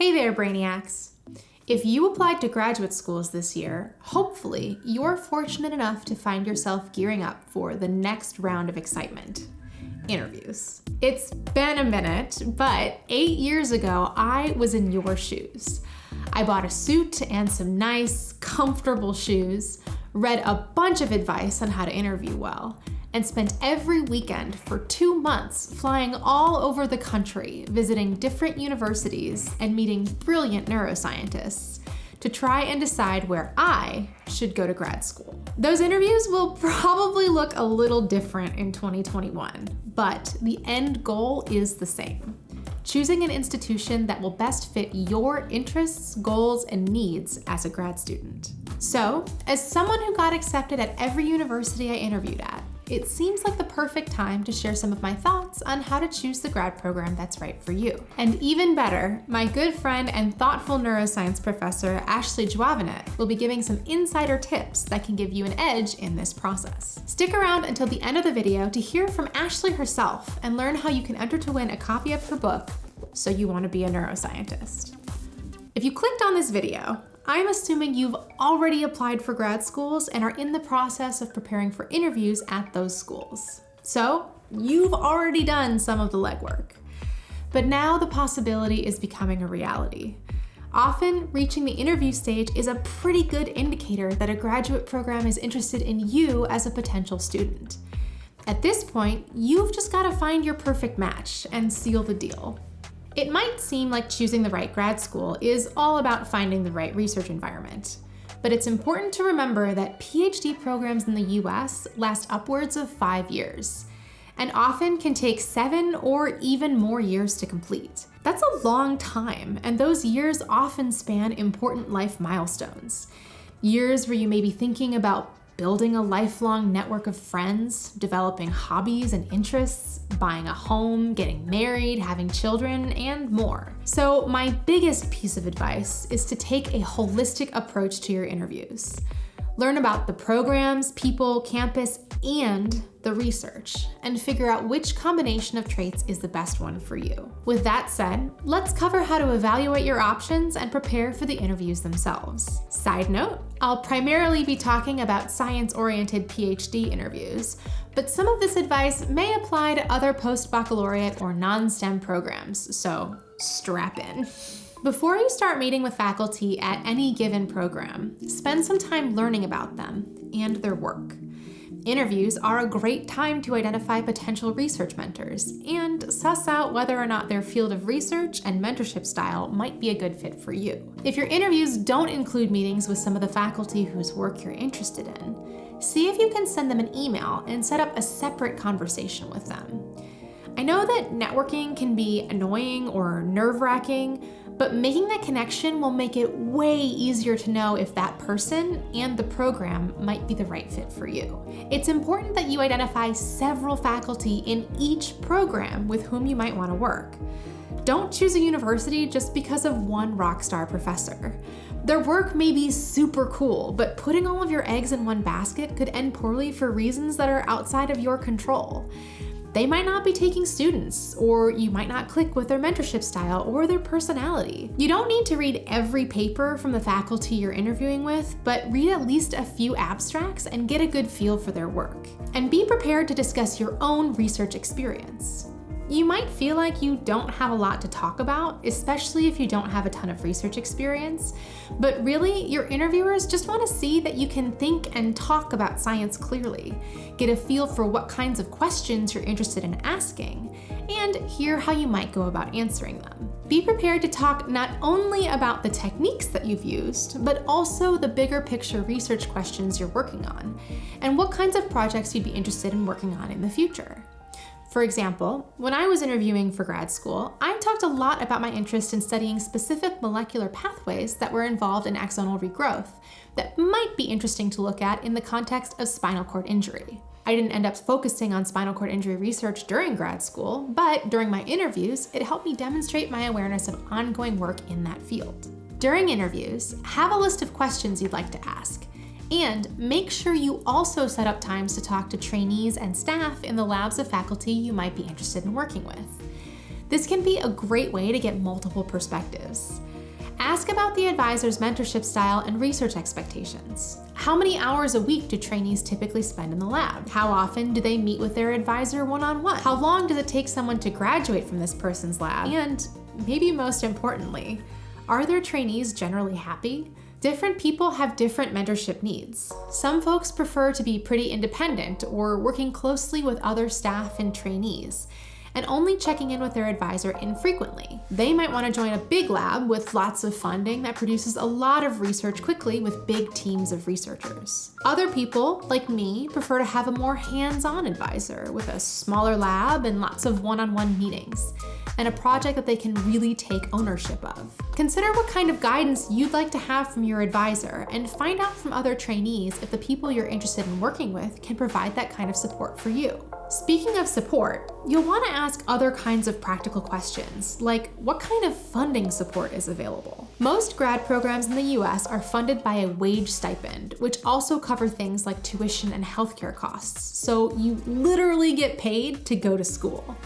Hey there, Brainiacs! If you applied to graduate schools this year, hopefully you're fortunate enough to find yourself gearing up for the next round of excitement. Interviews. It's been a minute, but 8 years ago, I was in your shoes. I bought a suit and some nice, comfortable shoes, read a bunch of advice on how to interview well, and spent every weekend for 2 months flying all over the country, visiting different universities and meeting brilliant neuroscientists to try and decide where I should go to grad school. Those interviews will probably look a little different in 2021, but the end goal is the same: choosing an institution that will best fit your interests, goals, and needs as a grad student. So, as someone who got accepted at every university I interviewed at, it seems like the perfect time to share some of my thoughts on how to choose the grad program that's right for you. And even better, my good friend and thoughtful neuroscience professor, Ashley Juavinett, will be giving some insider tips that can give you an edge in this process. Stick around until the end of the video to hear from Ashley herself and learn how you can enter to win a copy of her book, So You Want to Be a Neuroscientist. If you clicked on this video, I'm assuming you've already applied for grad schools and are in the process of preparing for interviews at those schools. So you've already done some of the legwork. But now the possibility is becoming a reality. Often, reaching the interview stage is a pretty good indicator that a graduate program is interested in you as a potential student. At this point, you've just got to find your perfect match and seal the deal. It might seem like choosing the right grad school is all about finding the right research environment, but it's important to remember that PhD programs in the US last upwards of 5 years, and often can take 7 or even more years to complete. That's a long time, and those years often span important life milestones. Years where you may be thinking about building a lifelong network of friends, developing hobbies and interests, buying a home, getting married, having children, and more. So my biggest piece of advice is to take a holistic approach to your interviews. Learn about the programs, people, campus, and the research, and figure out which combination of traits is the best one for you. With that said, let's cover how to evaluate your options and prepare for the interviews themselves. Side note, I'll primarily be talking about science-oriented PhD interviews, but some of this advice may apply to other post-baccalaureate or non-STEM programs, so strap in. Before you start meeting with faculty at any given program, spend some time learning about them and their work. Interviews are a great time to identify potential research mentors and suss out whether or not their field of research and mentorship style might be a good fit for you. If your interviews don't include meetings with some of the faculty whose work you're interested in, see if you can send them an email and set up a separate conversation with them. I know that networking can be annoying or nerve-wracking, but making that connection will make it way easier to know if that person and the program might be the right fit for you. It's important that you identify several faculty in each program with whom you might want to work. Don't choose a university just because of one rock star professor. Their work may be super cool, but putting all of your eggs in one basket could end poorly for reasons that are outside of your control. They might not be taking students, or you might not click with their mentorship style or their personality. You don't need to read every paper from the faculty you're interviewing with, but read at least a few abstracts and get a good feel for their work. And be prepared to discuss your own research experience. You might feel like you don't have a lot to talk about, especially if you don't have a ton of research experience, but really, your interviewers just want to see that you can think and talk about science clearly, get a feel for what kinds of questions you're interested in asking, and hear how you might go about answering them. Be prepared to talk not only about the techniques that you've used, but also the bigger picture research questions you're working on, and what kinds of projects you'd be interested in working on in the future. For example, when I was interviewing for grad school, I talked a lot about my interest in studying specific molecular pathways that were involved in axonal regrowth that might be interesting to look at in the context of spinal cord injury. I didn't end up focusing on spinal cord injury research during grad school, but during my interviews, it helped me demonstrate my awareness of ongoing work in that field. During interviews, have a list of questions you'd like to ask. And make sure you also set up times to talk to trainees and staff in the labs of faculty you might be interested in working with. This can be a great way to get multiple perspectives. Ask about the advisor's mentorship style and research expectations. How many hours a week do trainees typically spend in the lab? How often do they meet with their advisor one-on-one? How long does it take someone to graduate from this person's lab? And maybe most importantly, are their trainees generally happy? Different people have different mentorship needs. Some folks prefer to be pretty independent or working closely with other staff and trainees, and only checking in with their advisor infrequently. They might want to join a big lab with lots of funding that produces a lot of research quickly with big teams of researchers. Other people, like me, prefer to have a more hands-on advisor with a smaller lab and lots of one-on-one meetings, and a project that they can really take ownership of. Consider what kind of guidance you'd like to have from your advisor, and find out from other trainees if the people you're interested in working with can provide that kind of support for you. Speaking of support, you'll want to ask other kinds of practical questions, like what kind of funding support is available? Most grad programs in the US are funded by a wage stipend, which also cover things like tuition and healthcare costs, so you literally get paid to go to school.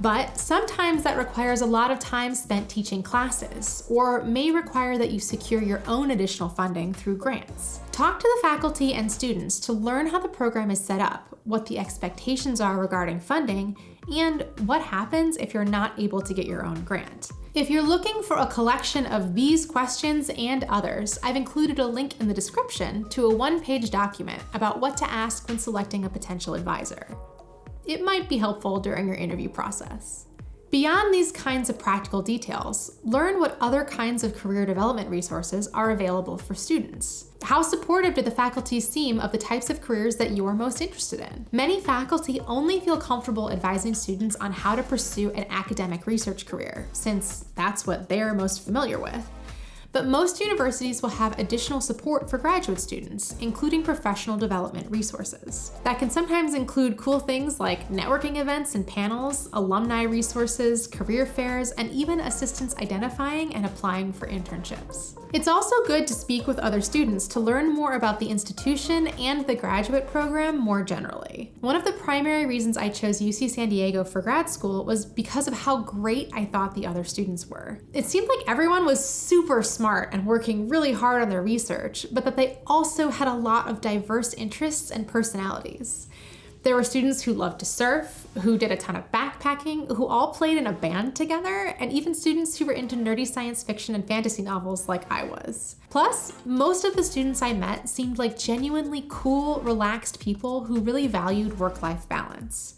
But sometimes that requires a lot of time spent teaching classes, or may require that you secure your own additional funding through grants. Talk to the faculty and students to learn how the program is set up, what the expectations are regarding funding, and what happens if you're not able to get your own grant. If you're looking for a collection of these questions and others, I've included a link in the description to a one-page document about what to ask when selecting a potential advisor. It might be helpful during your interview process. Beyond these kinds of practical details, learn what other kinds of career development resources are available for students. How supportive do the faculty seem of the types of careers that you're most interested in? Many faculty only feel comfortable advising students on how to pursue an academic research career, since that's what they're most familiar with. But most universities will have additional support for graduate students, including professional development resources. That can sometimes include cool things like networking events and panels, alumni resources, career fairs, and even assistance identifying and applying for internships. It's also good to speak with other students to learn more about the institution and the graduate program more generally. One of the primary reasons I chose UC San Diego for grad school was because of how great I thought the other students were. It seemed like everyone was super smart and working really hard on their research, but that they also had a lot of diverse interests and personalities. There were students who loved to surf, who did a ton of backpacking, who all played in a band together, and even students who were into nerdy science fiction and fantasy novels like I was. Plus, most of the students I met seemed like genuinely cool, relaxed people who really valued work-life balance.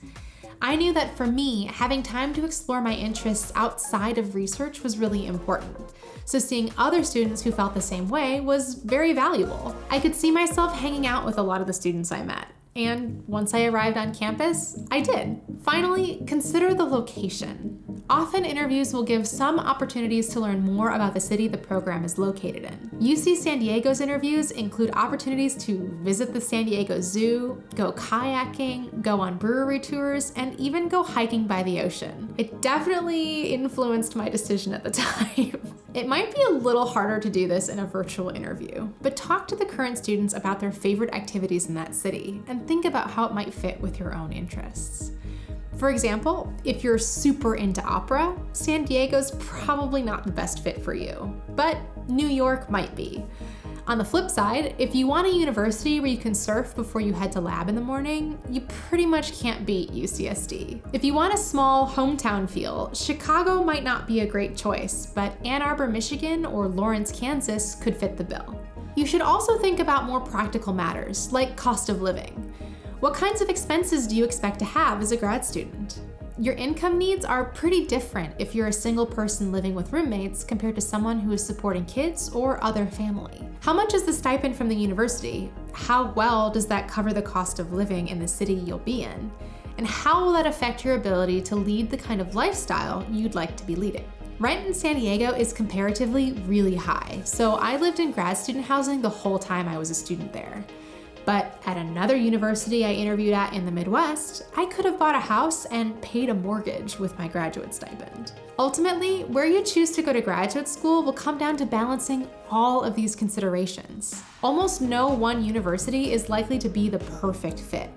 I knew that for me, having time to explore my interests outside of research was really important. So seeing other students who felt the same way was very valuable. I could see myself hanging out with a lot of the students I met. And once I arrived on campus, I did. Finally, consider the location. Often interviews will give some opportunities to learn more about the city the program is located in. UC San Diego's interviews include opportunities to visit the San Diego Zoo, go kayaking, go on brewery tours, and even go hiking by the ocean. It definitely influenced my decision at the time. It might be a little harder to do this in a virtual interview, but talk to the current students about their favorite activities in that city and think about how it might fit with your own interests. For example, if you're super into opera, San Diego's probably not the best fit for you, but New York might be. On the flip side, if you want a university where you can surf before you head to lab in the morning, you pretty much can't beat UCSD. If you want a small hometown feel, Chicago might not be a great choice, but Ann Arbor, Michigan or Lawrence, Kansas could fit the bill. You should also think about more practical matters, like cost of living. What kinds of expenses do you expect to have as a grad student? Your income needs are pretty different if you're a single person living with roommates compared to someone who is supporting kids or other family. How much is the stipend from the university? How well does that cover the cost of living in the city you'll be in? And how will that affect your ability to lead the kind of lifestyle you'd like to be leading? Rent in San Diego is comparatively really high, so I lived in grad student housing the whole time I was a student there. But at another university I interviewed at in the Midwest, I could have bought a house and paid a mortgage with my graduate stipend. Ultimately, where you choose to go to graduate school will come down to balancing all of these considerations. Almost no one university is likely to be the perfect fit.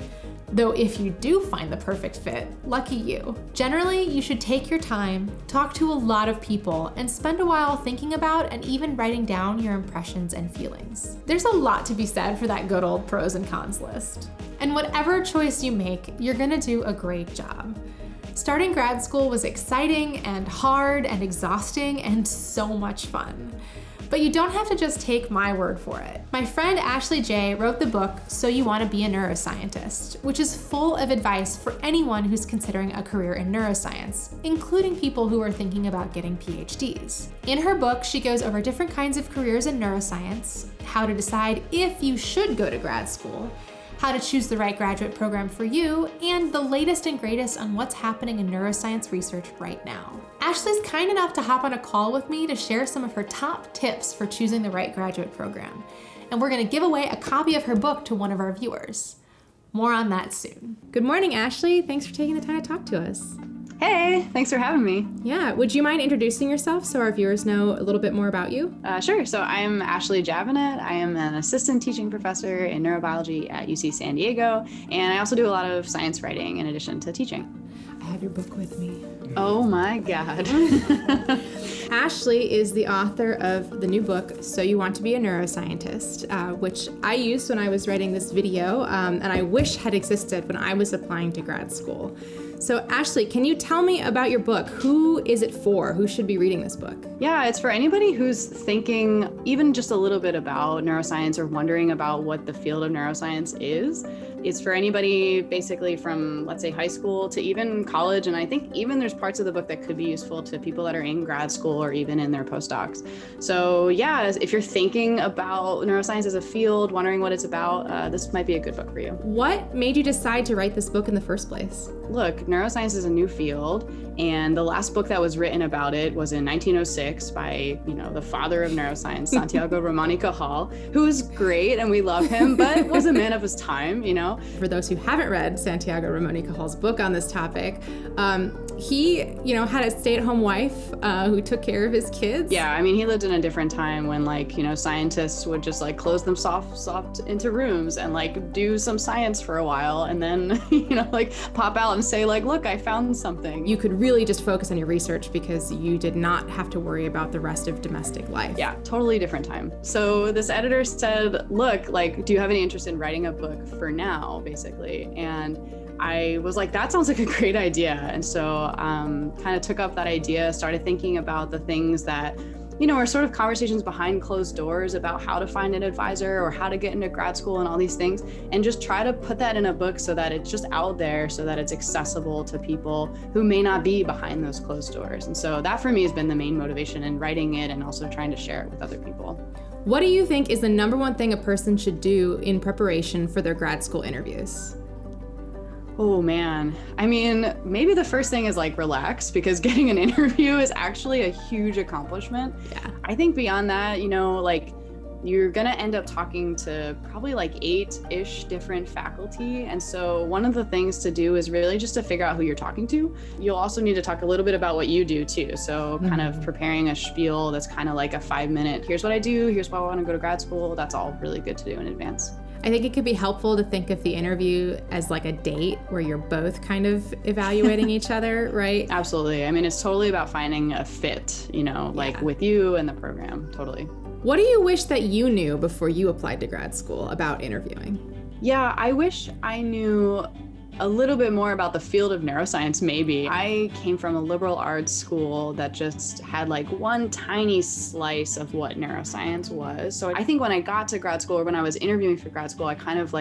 Though if you do find the perfect fit, lucky you. Generally, you should take your time, talk to a lot of people, and spend a while thinking about and even writing down your impressions and feelings. There's a lot to be said for that good old pros and cons list. And whatever choice you make, you're gonna do a great job. Starting grad school was exciting and hard and exhausting and so much fun. But you don't have to just take my word for it. My friend Ashley J wrote the book So You Want to Be a Neuroscientist, which is full of advice for anyone who's considering a career in neuroscience, including people who are thinking about getting PhDs. In her book, she goes over different kinds of careers in neuroscience, how to decide if you should go to grad school, how to choose the right graduate program for you, and the latest and greatest on what's happening in neuroscience research right now. Ashley's kind enough to hop on a call with me to share some of her top tips for choosing the right graduate program. And we're gonna give away a copy of her book to one of our viewers. More on that soon. Good morning, Ashley. Thanks for taking the time to talk to us. Hey, thanks for having me. Yeah, would you mind introducing yourself so our viewers know a little bit more about you? Sure. So I'm Ashley Juavinett. I am an assistant teaching professor in neurobiology at UC San Diego, and I also do a lot of science writing in addition to teaching. I have your book with me. Oh my God. Ashley is the author of the new book, So You Want to Be a Neuroscientist, which I used when I was writing this video, and I wish had existed when I was applying to grad school. So Ashley, can you tell me about your book? Who is it for? Who should be reading this book? Yeah, it's for anybody who's thinking even just a little bit about neuroscience or wondering about what the field of neuroscience is. It's for anybody basically from, let's say, high school to even college. And I think even there's parts of the book that could be useful to people that are in grad school or even in their postdocs. So yeah, if you're thinking about neuroscience as a field, wondering what it's about, this might be a good book for you. What made you decide to write this book in the first place? Look, neuroscience is a new field, and the last book that was written about it was in 1906 by, the father of neuroscience, Santiago Ramón y Cajal, who is great and we love him, but was a man of his time, For those who haven't read Santiago Ramón y Cajal's book on this topic, he, had a stay-at-home wife who took care of his kids. Yeah, I mean, he lived in a different time when, scientists would just, close them soft into rooms and, do some science for a while and then, pop out and say, look, I found something. You could really just focus on your research because you did not have to worry about the rest of domestic life. Yeah, totally different time. So this editor said, look, do you have any interest in writing a book for now, basically? And I was like, that sounds like a great idea. And so kind of took up that idea, started thinking about the things that, are sort of conversations behind closed doors about how to find an advisor or how to get into grad school and all these things, and just try to put that in a book so that it's just out there, so that it's accessible to people who may not be behind those closed doors. And so that for me has been the main motivation in writing it and also trying to share it with other people. What do you think is the number one thing a person should do in preparation for their grad school interviews? Oh man, I mean, maybe the first thing is relax, because getting an interview is actually a huge accomplishment. Yeah. I think beyond that, you're gonna end up talking to probably 8-ish different faculty. And so one of the things to do is really just to figure out who you're talking to. You'll also need to talk a little bit about what you do too. So kind of preparing a spiel that's kind of like a 5-minute, here's what I do, here's why I wanna go to grad school. That's all really good to do in advance. I think it could be helpful to think of the interview as a date where you're both kind of evaluating each other, right? Absolutely. I mean, it's totally about finding a fit, with you and the program, totally. What do you wish that you knew before you applied to grad school about interviewing? Yeah, I wish I knew a little bit more about the field of neuroscience, maybe. I came from a liberal arts school that just had one tiny slice of what neuroscience was. So I think when I got to grad school, or when I was interviewing for grad school, I kind of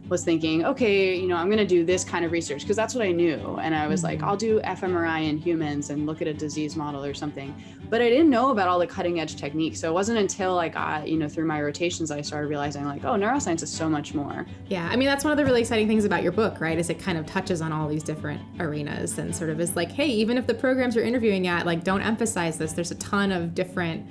was thinking, okay, I'm going to do this kind of research because that's what I knew. And I was I'll do fMRI in humans and look at a disease model or something. But I didn't know about all the cutting edge techniques. So it wasn't until I got, through my rotations, I started realizing oh, neuroscience is so much more. Yeah. I mean, that's one of the really exciting things about your book, right? Is it kind of touches on all these different arenas and sort of is hey, even if the programs you're interviewing at, don't emphasize this, there's a ton of different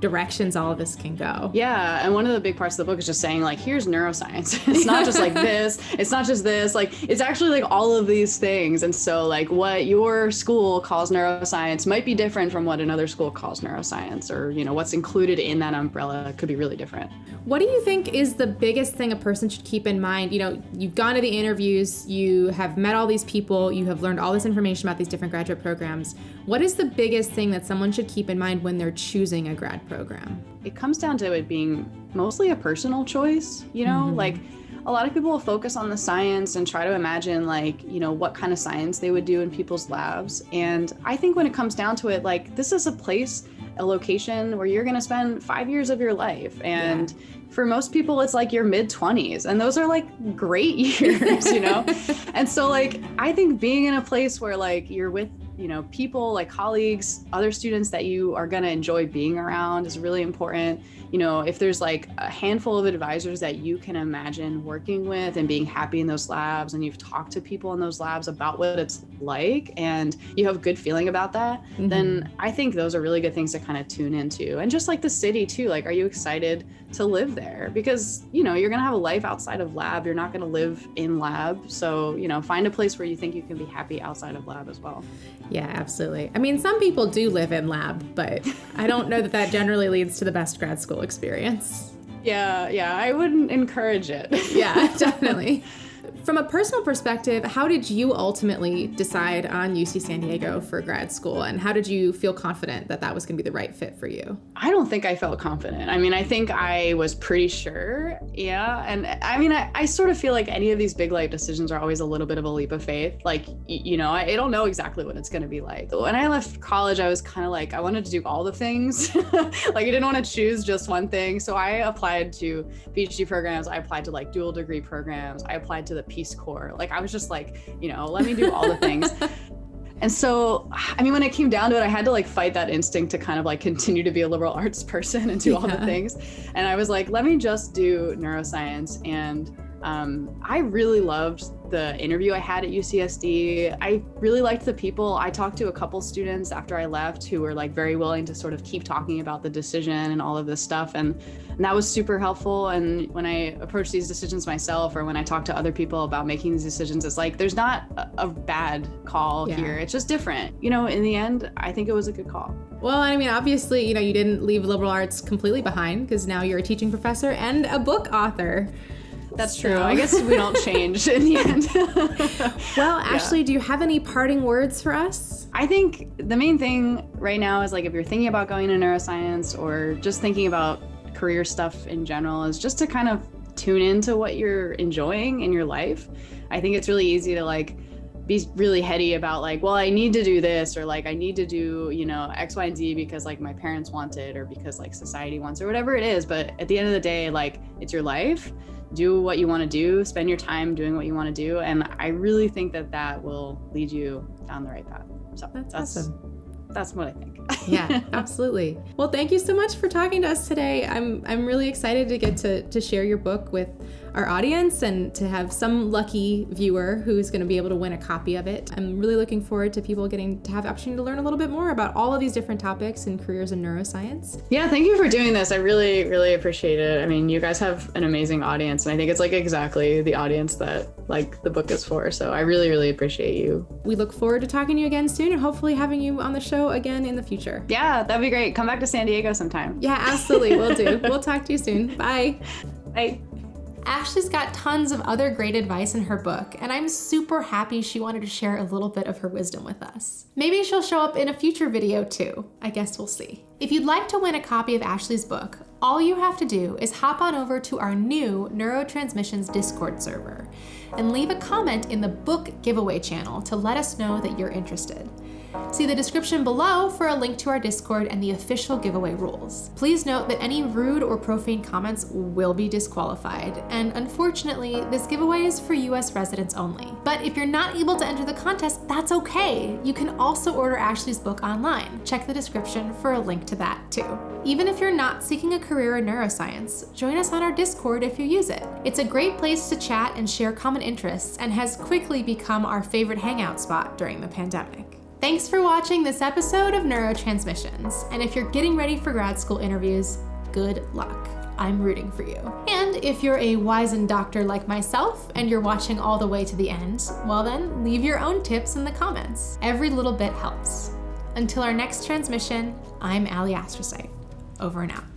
directions all of this can go. Yeah. And one of the big parts of the book is just saying like, here's neuroscience. It's not just like this. It's not just this. Like, it's actually like all of these things. And so like what your school calls neuroscience might be different from what another school calls neuroscience, or, what's included in that umbrella could be really different. What do you think is the biggest thing a person should keep in mind? You've gone to the interviews, you have met all these people, you have learned all this information about these different graduate programs. What is the biggest thing that someone should keep in mind when they're choosing a grad program? It comes down to it being mostly a personal choice, like a lot of people will focus on the science and try to imagine like, what kind of science they would do in people's labs. And I think when it comes down to it, like this is a location where you're going to spend 5 years of your life. And for most people, it's like your mid-20s, and those are like great years, And so like, I think being in a place where like you're with people like colleagues, other students that you are going to enjoy being around is really important. If there's like a handful of advisors that you can imagine working with and being happy in those labs, and you've talked to people in those labs about what it's like, and you have a good feeling about that, then I think those are really good things to kind of tune into. And just like the city too, like, are you excited to live there? Because, you're going to have a life outside of lab. You're not going to live in lab. So, find a place where you think you can be happy outside of lab as well. Yeah, absolutely. I mean, some people do live in lab, but I don't know that generally leads to the best grad school experience. Yeah, I wouldn't encourage it. Yeah, definitely. From a personal perspective, how did you ultimately decide on UC San Diego for grad school, and how did you feel confident that that was going to be the right fit for you? I don't think I felt confident. I mean, I think I was pretty sure. Yeah. And I mean, I sort of feel like any of these big life decisions are always a little bit of a leap of faith. Like, I don't know exactly what it's going to be like. When I left college, I was kind of like, I wanted to do all the things. Like, I didn't want to choose just one thing. So I applied to PhD programs. I applied to like dual degree programs. I applied to the Peace Corps. Like, I was just like, let me do all the things. And so, I mean, when it came down to it, I had to like fight that instinct to kind of like continue to be a liberal arts person and do all the things. And I was like, let me just do neuroscience. And I really loved the interview I had at UCSD. I really liked the people. I talked to a couple students after I left who were like very willing to sort of keep talking about the decision and all of this stuff. And that was super helpful. And when I approach these decisions myself, or when I talk to other people about making these decisions, it's like, there's not a bad call here. It's just different. In the end, I think it was a good call. Well, I mean, obviously, you didn't leave liberal arts completely behind, because now you're a teaching professor and a book author. That's true. I guess we don't change in the end. Well, Ashley, do you have any parting words for us? I think the main thing right now is like, if you're thinking about going to neuroscience or just thinking about career stuff in general, is just to kind of tune into what you're enjoying in your life. I think it's really easy to like be really heady about like, well, I need to do this, or like I need to do, X, Y, and Z because like my parents want it, or because like society wants it, or whatever it is. But at the end of the day, like, it's your life. Do what you want to do, spend your time doing what you want to do. And I really think that will lead you down the right path. So that's awesome. That's what I think. Yeah, absolutely. Well, thank you so much for talking to us today. I'm really excited to get to share your book with our audience and to have some lucky viewer who's going to be able to win a copy of it. I'm really looking forward to people getting to have the opportunity to learn a little bit more about all of these different topics and careers in neuroscience. Yeah, thank you for doing this. I really, really appreciate it. I mean, you guys have an amazing audience, and I think it's like exactly the audience that like the book is for. So I really, really appreciate you. We look forward to talking to you again soon, and hopefully having you on the show again in the future. Yeah, that'd be great. Come back to San Diego sometime. Yeah, absolutely. We'll do. We'll talk to you soon. Bye. Bye. Ashley's got tons of other great advice in her book, and I'm super happy she wanted to share a little bit of her wisdom with us. Maybe she'll show up in a future video too. I guess we'll see. If you'd like to win a copy of Ashley's book, all you have to do is hop on over to our new Neuro Transmissions Discord server and leave a comment in the book giveaway channel to let us know that you're interested. See the description below for a link to our Discord and the official giveaway rules. Please note that any rude or profane comments will be disqualified, and unfortunately, this giveaway is for US residents only. But if you're not able to enter the contest, that's okay. You can also order Ashley's book online. Check the description for a link to that too. Even if you're not seeking a career in neuroscience, join us on our Discord if you use it. It's a great place to chat and share common interests, and has quickly become our favorite hangout spot during the pandemic. Thanks for watching this episode of Neuro Transmissions. And if you're getting ready for grad school interviews, good luck. I'm rooting for you. And if you're a wizened doctor like myself and you're watching all the way to the end, well then, leave your own tips in the comments. Every little bit helps. Until our next transmission, I'm Alie Astrocyte. Over and out.